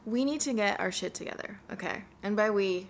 We need to get our shit together, okay? And by we,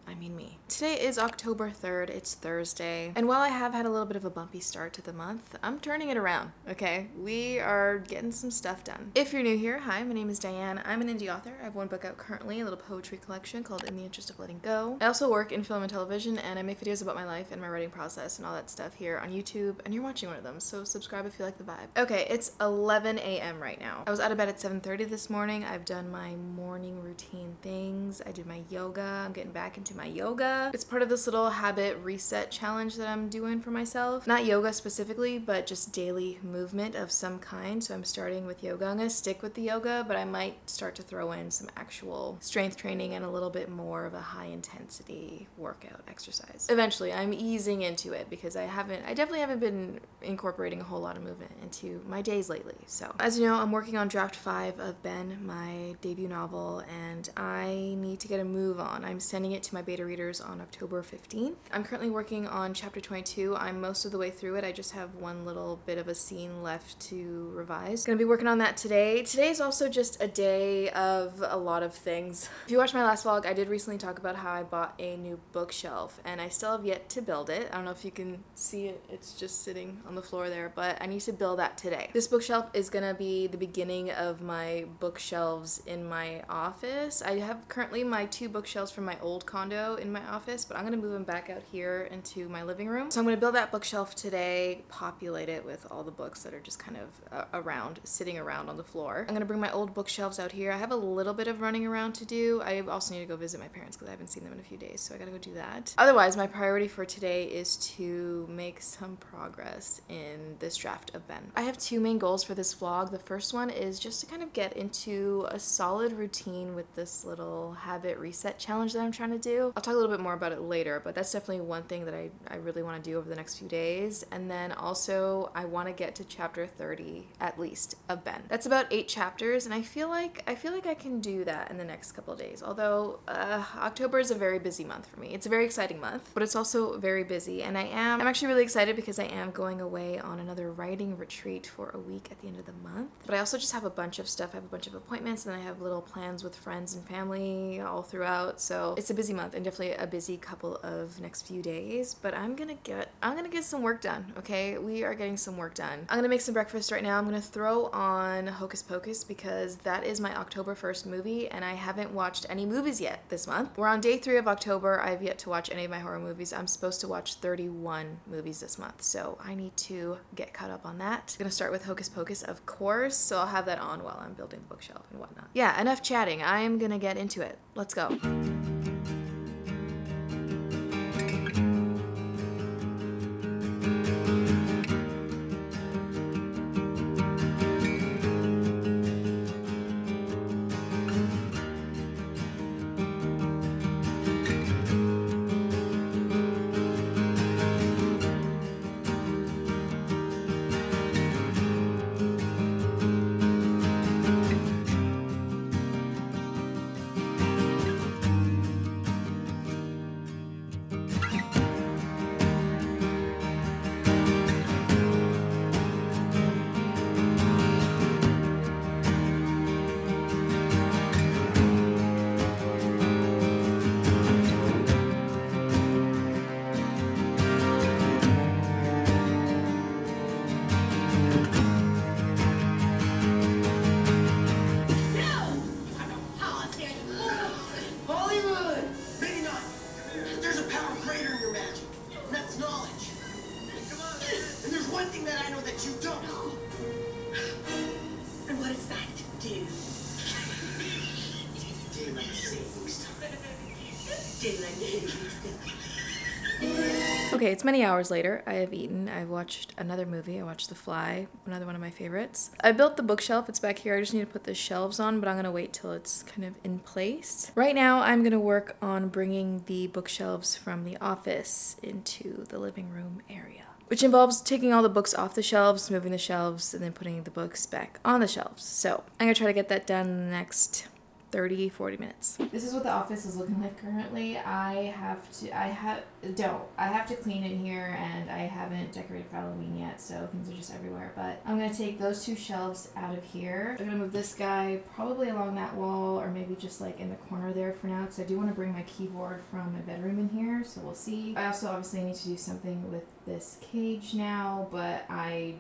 I mean me. Today is October 3rd, it's Thursday, and while I have had a little bit of a bumpy start to the month, I'm turning it around, okay? We are getting some stuff done. If you're new here, hi, my name is Diane. I'm an indie author. I have one book out currently, a little poetry collection called In the Interest of Letting Go. I also work in film and television, and I make videos about my life and my writing process and all that stuff here on YouTube, and you're watching one of them, so subscribe if you like the vibe. Okay, it's 11 a.m. right now. I was out of bed at 7:30 this morning. I've done my morning routine things. I did my yoga. I'm getting back into my yoga. It's part of this little habit reset challenge that I'm doing for myself. Not yoga specifically, but just daily movement of some kind. So I'm starting with yoga. I'm gonna stick with the yoga, but I might start to throw in some actual strength training and a little bit more of a high intensity workout exercise. Eventually, I'm easing into it because I definitely haven't been incorporating a whole lot of movement into my days lately. So as you know, I'm working on draft 5 of Ben, my debut novel, and I need to get a move on. I'm sending it to my beta readers on October 15th. I'm currently working on chapter 22. I'm most of the way through it. I just have one little bit of a scene left to revise. Gonna be working on that today. Today is also just a day of a lot of things. If you watched my last vlog, I did recently talk about how I bought a new bookshelf, and I still have yet to build it. I don't know if you can see it. It's just sitting on the floor there, but I need to build that today. This bookshelf is gonna be the beginning of my bookshelves in my office. I have currently my 2 bookshelves from my old condo in my office, but I'm gonna move them back out here into my living room. So I'm gonna build that bookshelf today, populate it with all the books that are just kind of sitting around on the floor. I'm gonna bring my old bookshelves out here. I have a little bit of running around to do. I also need to go visit my parents because I haven't seen them in a few days, so I gotta go do that. Otherwise, my priority for today is to make some progress in this draft of Ben. I have 2 main goals for this vlog. The first one is just to kind of get into a solid routine with this little habit reset challenge that I'm trying to do. I'll talk a little bit more about it later, but that's definitely one thing that I really want to do over the next few days. And then also I want to get to chapter 30 at least of Ben. That's about 8 chapters, and I feel like I can do that in the next couple of days. Although October is a very busy month for me. It's a very exciting month, but it's also very busy, and I'm actually really excited because I am going away on another writing retreat for a week at the end of the month. But I also just have a bunch of stuff. I have a bunch of appointments, and then I have little plans with friends and family all throughout. So it's a busy month and definitely a busy couple of next few days, but I'm gonna get some work done, okay? We are getting some work done. I'm gonna make some breakfast right now. I'm gonna throw on Hocus Pocus because that is my October 1st movie, and I haven't watched any movies yet this month. We're on day 3 of October. I've yet to watch any of my horror movies. I'm supposed to watch 31 movies this month, so I need to get caught up on that. I'm gonna start with Hocus Pocus, of course, so I'll have that on while I'm building the bookshelf and whatnot. Yeah, enough chatting. I'm gonna get into it. Let's go. Okay, it's many hours later. I have eaten. I've watched another movie. I watched The Fly, another one of my favorites. I built the bookshelf. It's back here. I just need to put the shelves on, but I'm going to wait till it's kind of in place. Right now, I'm going to work on bringing the bookshelves from the office into the living room area, which involves taking all the books off the shelves, moving the shelves, and then putting the books back on the shelves. So I'm going to try to get that done in the next 30-40 minutes. This is what the office is looking like currently. I have to clean in here, and I haven't decorated for Halloween yet, so things are just everywhere. But I'm gonna take those 2 shelves out of here. I'm gonna move this guy probably along that wall, or maybe just like in the corner there for now, because I do want to bring my keyboard from my bedroom in here, so we'll see. I also obviously need to do something with this cage now, but I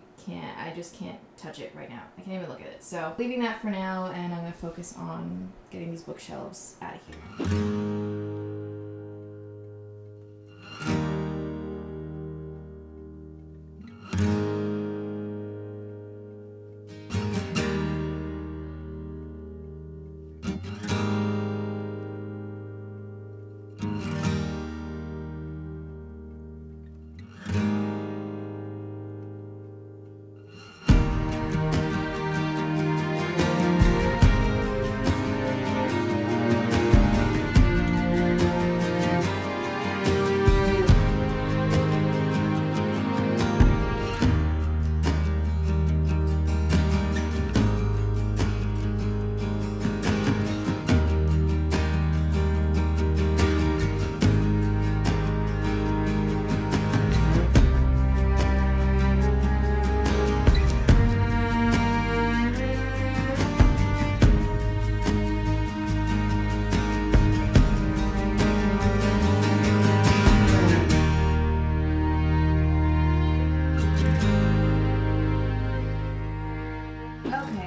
just can't touch it right now. I can't even look at it. So leaving that for now, and I'm gonna focus on getting these bookshelves out of here.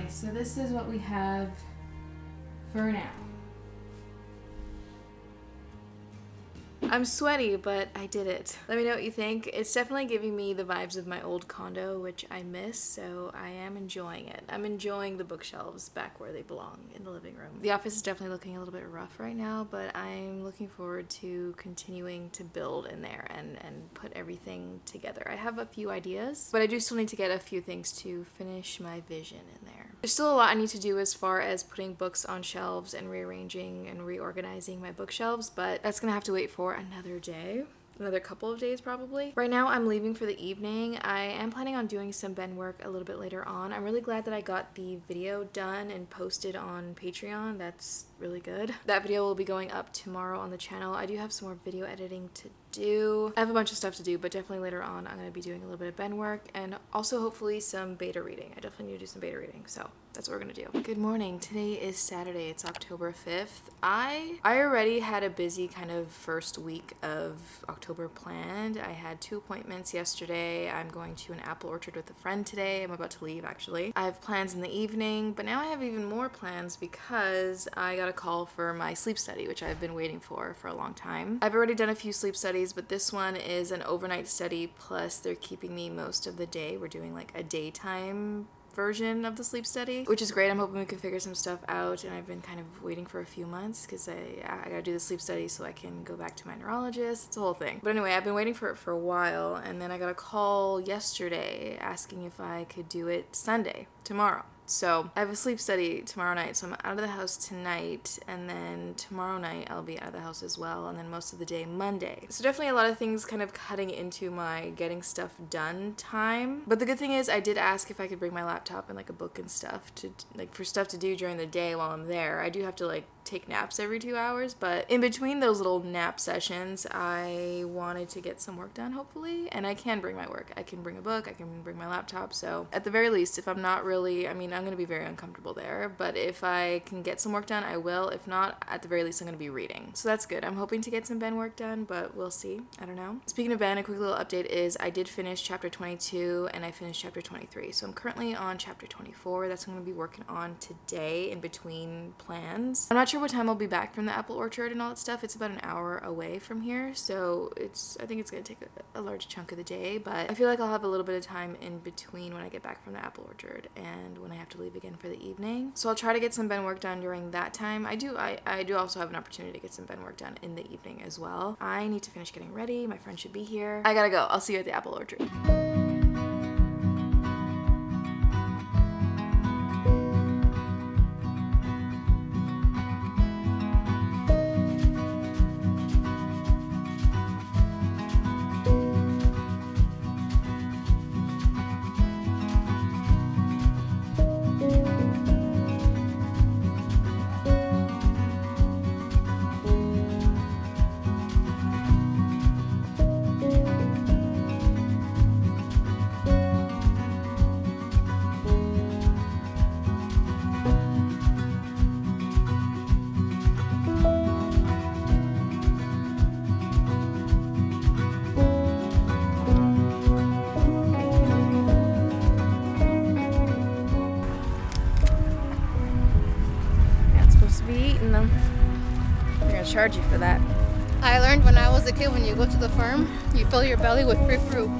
So this is what we have for now. I'm sweaty, but I did it. Let me know what you think. It's definitely giving me the vibes of my old condo, which I miss, so I am enjoying it. I'm enjoying the bookshelves back where they belong, in the living room. The office is definitely looking a little bit rough right now, but I'm looking forward to continuing to build in there and put everything together. I have a few ideas, but I do still need to get a few things to finish my vision in there. There's still a lot I need to do as far as putting books on shelves and rearranging and reorganizing my bookshelves, but that's gonna have to wait for another day. Another couple of days probably. Right now I'm leaving for the evening. I am planning on doing some Ben work a little bit later on. I'm really glad that I got the video done and posted on Patreon. That's really good. That video will be going up tomorrow on the channel. I do have some more video editing to do. I have a bunch of stuff to do, but definitely later on I'm going to be doing a little bit of Ben work and also hopefully some beta reading. I definitely need to do some beta reading, so that's what we're gonna do. Good morning. Today is Saturday. It's October 5th. I already had a busy kind of first week of October planned. I had 2 appointments yesterday. I'm going to an apple orchard with a friend today. I'm about to leave actually. I have plans in the evening, but now I have even more plans because I got a call for my sleep study, which I've been waiting for a long time. I've already done a few sleep studies, but this one is an overnight study, plus they're keeping me most of the day. We're doing like a daytime version of the sleep study, which is great. I'm hoping we can figure some stuff out, and I've been kind of waiting for a few months because I gotta do the sleep study so I can go back to my neurologist. It's a whole thing. But anyway, I've been waiting for it for a while, and then I got a call yesterday asking if I could do it Sunday, tomorrow. So I have a sleep study tomorrow night, so I'm out of the house tonight, and then tomorrow night I'll be out of the house as well, and then most of the day Monday. So definitely a lot of things kind of cutting into my getting stuff done time. But the good thing is I did ask if I could bring my laptop and like a book and stuff to like for stuff to do during the day while I'm there. I do have to like take naps every 2 hours, but in between those little nap sessions I wanted to get some work done hopefully, and I can bring my work. I can bring a book, I can bring my laptop, so at the very least, if I'm not really, I mean, I'm gonna be very uncomfortable there, but if I can get some work done I will. If not, at the very least I'm gonna be reading, so that's good. I'm hoping to get some Ben work done, but we'll see. I don't know. Speaking of Ben, a quick little update is I did finish chapter 22 and I finished chapter 23, so I'm currently on chapter 24. That's what I'm gonna be working on today in between plans. I'm not sure what time I'll be back from the apple orchard and all that stuff. It's about an hour away from here, so I think it's gonna take a large chunk of the day, but I feel like I'll have a little bit of time in between when I get back from the apple orchard and when I have to leave again for the evening. So I'll try to get some Ben work done during that time. I do also have an opportunity to get some Ben work done in the evening as well. I need to finish getting ready. My friend should be here. I gotta go. I'll see you at the apple orchard. supposed to be eating them. They're gonna charge you for that. I learned when I was a kid, when you go to the farm, you fill your belly with free fruit.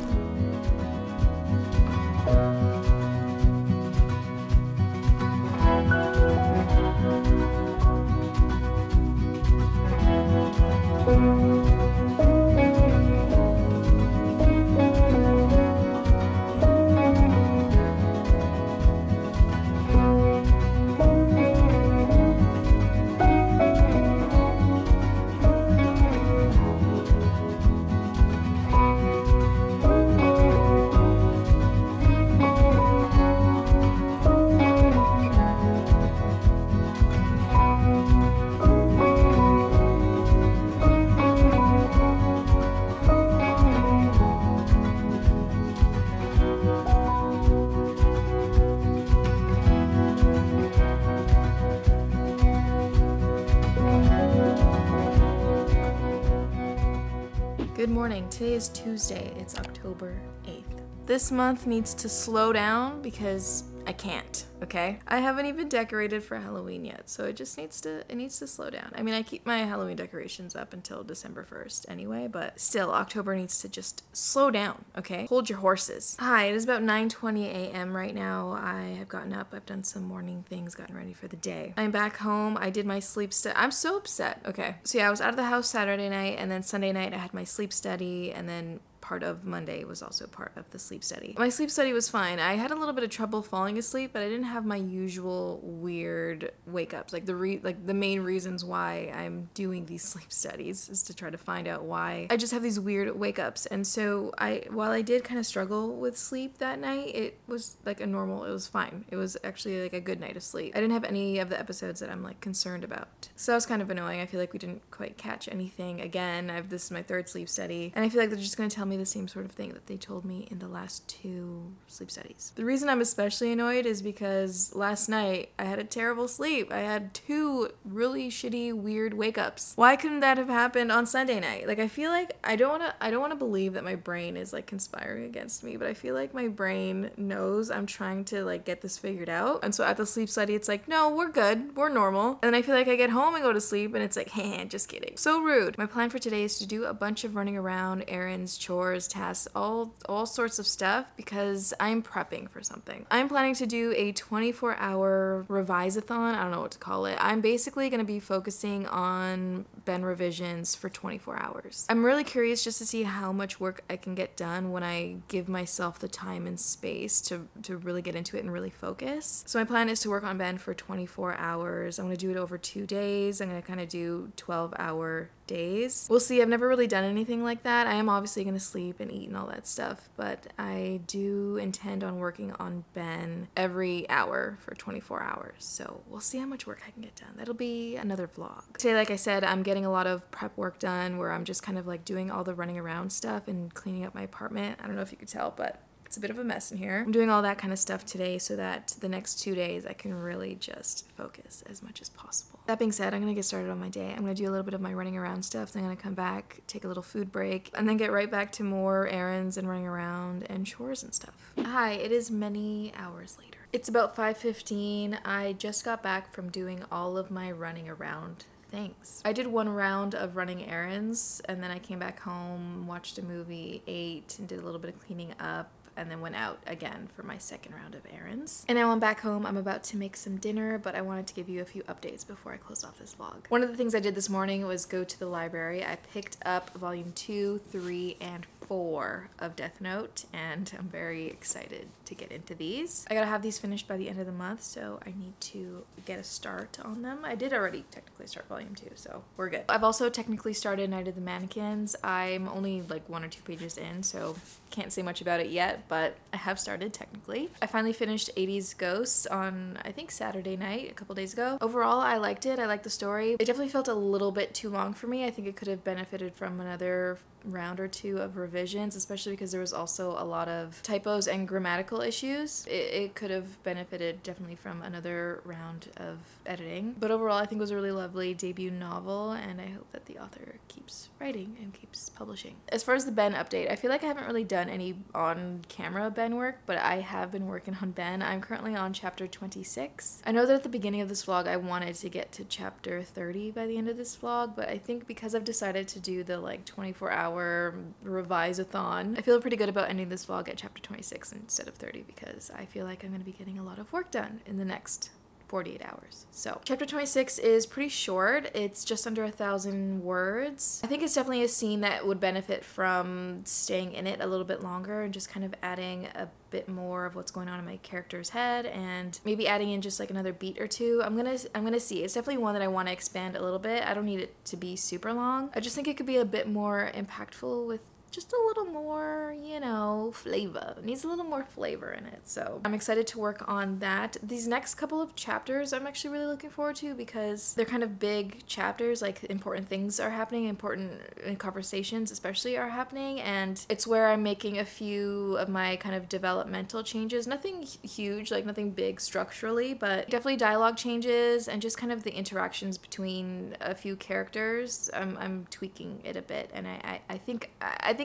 Good morning. Today is Tuesday. It's October 8th. This month needs to slow down because I can't, okay? I haven't even decorated for Halloween yet, so it needs to slow down. I mean, I keep my Halloween decorations up until December 1st anyway, but still, October needs to just slow down, okay? Hold your horses. Hi, it is about 9:20 a.m. right now. I have gotten up, I've done some morning things, gotten ready for the day. I'm back home, I did my sleep study. I'm so upset, okay? So yeah, I was out of the house Saturday night, and then Sunday night I had my sleep study, and then part of Monday was also part of the sleep study. My sleep study was fine. I had a little bit of trouble falling asleep, but I didn't have my usual weird wake-ups. Like the main reasons why I'm doing these sleep studies is to try to find out why I just have these weird wake-ups. And so while I did kind of struggle with sleep that night, it was like it was fine. It was actually like a good night of sleep. I didn't have any of the episodes that I'm like concerned about. So that was kind of annoying. I feel like we didn't quite catch anything again. This is my third sleep study, and I feel like they're just going to tell me the same sort of thing that they told me in the last two sleep studies. The reason I'm especially annoyed is because last night I had a terrible sleep. I had two really shitty, weird wake-ups. Why couldn't that have happened on Sunday night? Like, I feel like I don't want to believe that my brain is like conspiring against me, but I feel like my brain knows I'm trying to like get this figured out. And so at the sleep study, it's like, no, we're good, we're normal. And then I feel like I get home and go to sleep and it's like, hey, just kidding. So rude. My plan for today is to do a bunch of running around, errands, chores, tasks, all sorts of stuff because I'm prepping for something. I'm planning to do a 24-hour revise-a-thon. I don't know what to call it. I'm basically going to be focusing on Ben revisions for 24 hours. I'm really curious just to see how much work I can get done when I give myself the time and space to really get into it and really focus. So my plan is to work on Ben for 24 hours. I'm going to do it over 2 days. I'm going to kind of do 12-hour days. We'll see. I've never really done anything like that. I am obviously going to sleep and eat and all that stuff, but I do intend on working on Ben every hour for 24 hours. So we'll see how much work I can get done. That'll be another vlog. Today, like I said, I'm getting a lot of prep work done where I'm just kind of like doing all the running around stuff and cleaning up my apartment. I don't know if you could tell, but it's a bit of a mess in here. I'm doing all that kind of stuff today so that the next 2 days I can really just focus as much as possible. That being said, I'm gonna get started on my day. I'm gonna do a little bit of my running around stuff, then I'm gonna come back, take a little food break, and then get right back to more errands and running around and chores and stuff. Hi, it is many hours later. It's about 5:15. I just got back from doing all of my running around things. I did one round of running errands, and then I came back home, watched a movie, ate, and did a little bit of cleaning up, and then went out again for my second round of errands. And now I'm back home. I'm about to make some dinner, but I wanted to give you a few updates before I close off this vlog. One of the things I did this morning was go to the library. I picked up volume 2, 3, and 4 of Death Note, and I'm very excited to get into these. I gotta have these finished by the end of the month, so I need to get a start on them. I did already technically start volume 2, so we're good. I've also technically started Night of the Mannequins. I'm only like 1 or 2 pages in, so can't say much about it yet, but I have started technically. I finally finished 80s Ghosts on, I think, Saturday night, a couple days ago. Overall, I liked it. I liked the story. It definitely felt a little bit too long for me. I think it could have benefited from another round or 2 of revision revisions, especially because there was also a lot of typos and grammatical issues. It could have benefited definitely from another round of editing. But overall, I think it was a really lovely debut novel, and I hope that the author keeps writing and keeps publishing. As far as the Ben update, I feel like I haven't really done any on-camera Ben work, but I have been working on Ben. I'm currently on chapter 26. I know that at the beginning of this vlog, I wanted to get to chapter 30 by the end of this vlog, but I think because I've decided to do the like 24-hour revise-a-thon, I feel pretty good about ending this vlog at chapter 26 instead of 30 because I feel like I'm going to be getting a lot of work done in the next 48 hours. So chapter 26 is pretty short. It's just under 1,000 words. I think it's definitely a scene that would benefit from staying in it a little bit longer and just kind of adding a bit more of what's going on in my character's head and maybe adding in just like another beat or two. I'm gonna see. It's definitely one that I want to expand a little bit. I don't need it to be super long. I just think it could be a bit more impactful with just a little more, you know, flavor. It needs a little more flavor in it. So I'm excited to work on that. These next couple of chapters I'm actually really looking forward to because they're kind of big chapters, like important things are happening, important conversations especially are happening, and it's where I'm making a few of my kind of developmental changes. Nothing huge, like nothing big structurally, but definitely dialogue changes and just kind of the interactions between a few characters. I'm tweaking it a bit, and I think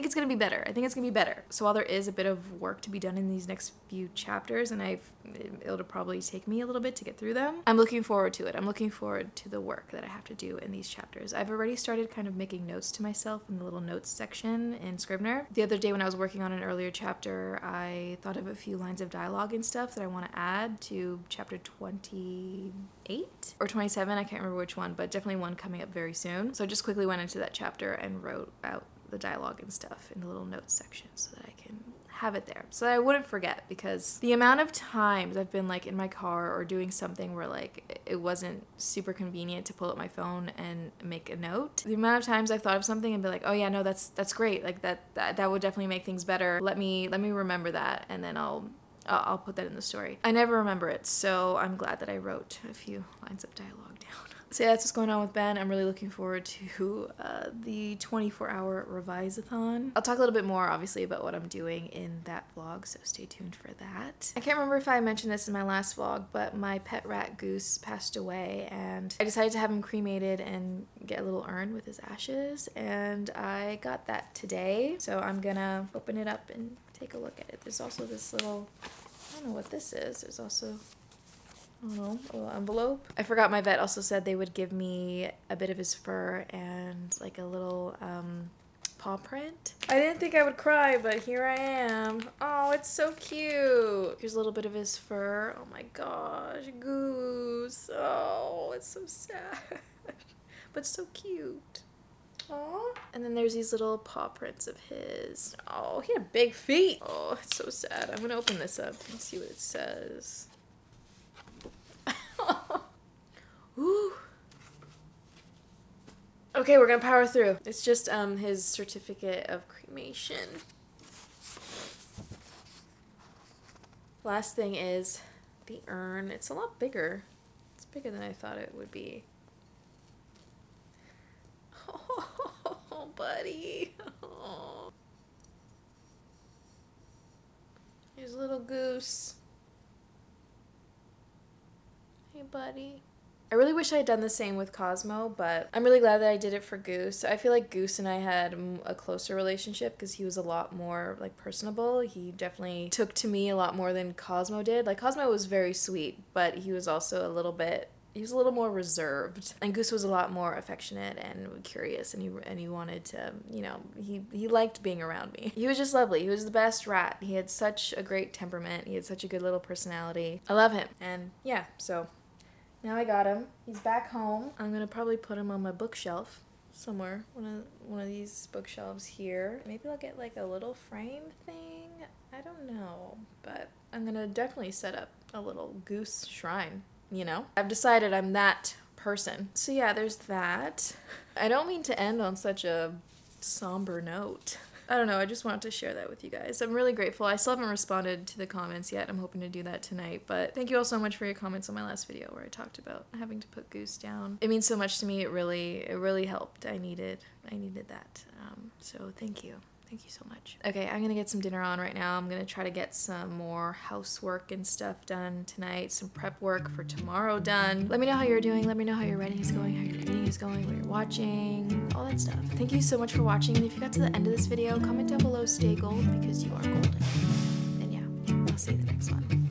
it's gonna be better. I think it's gonna be better. So while there is a bit of work to be done in these next few chapters, and it'll probably take me a little bit to get through them, I'm looking forward to it. I'm looking forward to the work that I have to do in these chapters. I've already started kind of making notes to myself in the little notes section in Scrivener. The other day when I was working on an earlier chapter, I thought of a few lines of dialogue and stuff that I want to add to chapter 28 or 27. I can't remember which one, but definitely one coming up very soon. So I just quickly went into that chapter and wrote out the dialogue and stuff in the little notes section so that I can have it there so that I wouldn't forget, because the amount of times I've been like in my car or doing something where like it wasn't super convenient to pull up my phone and make a note, the amount of times I've thought of something and be like, oh yeah, no, that's great, like that would definitely make things better, let me remember that, and then I'll put that in the story. I never remember it, so I'm glad that I wrote a few lines of dialogue down. So yeah, that's what's going on with Ben. I'm really looking forward to the 24-hour revise-a-thon. I'll talk a little bit more, obviously, about what I'm doing in that vlog, so stay tuned for that. I can't remember if I mentioned this in my last vlog, but my pet rat Goose passed away, and I decided to have him cremated and get a little urn with his ashes, and I got that today. So I'm gonna open it up and take a look at it. There's also this little, I don't know what this is. There's also, I don't know, a little envelope. I forgot my vet also said they would give me a bit of his fur and like a little paw print. I didn't think I would cry, but here I am. Oh, it's so cute. Here's a little bit of his fur. Oh my gosh, Goose. Oh, it's so sad, but so cute. Aww. And then there's these little paw prints of his. Oh, he had big feet. Oh, it's so sad. I'm gonna open this up and see what it says. Ooh. Okay, we're gonna power through. It's just his certificate of cremation. Last thing is the urn. It's a lot bigger. It's bigger than I thought it would be. Oh, buddy. Oh. Here's a little Goose. Hey, buddy. I really wish I had done the same with Cosmo, but I'm really glad that I did it for Goose. I feel like Goose and I had a closer relationship because he was a lot more like personable. He definitely took to me a lot more than Cosmo did. Like Cosmo was very sweet, but he was also a little more reserved. And Goose was a lot more affectionate and curious, and he wanted to, you know, he liked being around me. He was just lovely. He was the best rat. He had such a great temperament. He had such a good little personality. I love him. And yeah, so now I got him. He's back home. I'm gonna probably put him on my bookshelf somewhere. One of these bookshelves here. Maybe I'll get like a little frame thing. I don't know, but I'm gonna definitely set up a little Goose shrine, you know? I've decided I'm that person. So yeah, there's that. I don't mean to end on such a somber note. I don't know, I just wanted to share that with you guys. I'm really grateful. I still haven't responded to the comments yet. I'm hoping to do that tonight, but thank you all so much for your comments on my last video where I talked about having to put Goose down. It means so much to me. It really helped. I needed that. So thank you. Thank you so much. Okay, I'm gonna get some dinner on right now. I'm gonna try to get some more housework and stuff done tonight, some prep work for tomorrow done. Let me know how you're doing. Let me know how your writing is going, how your reading is going, what you're watching, all that stuff. Thank you so much for watching, and if you got to the end of this video, comment down below, stay gold, because you are golden. And yeah, I'll see you in the next one.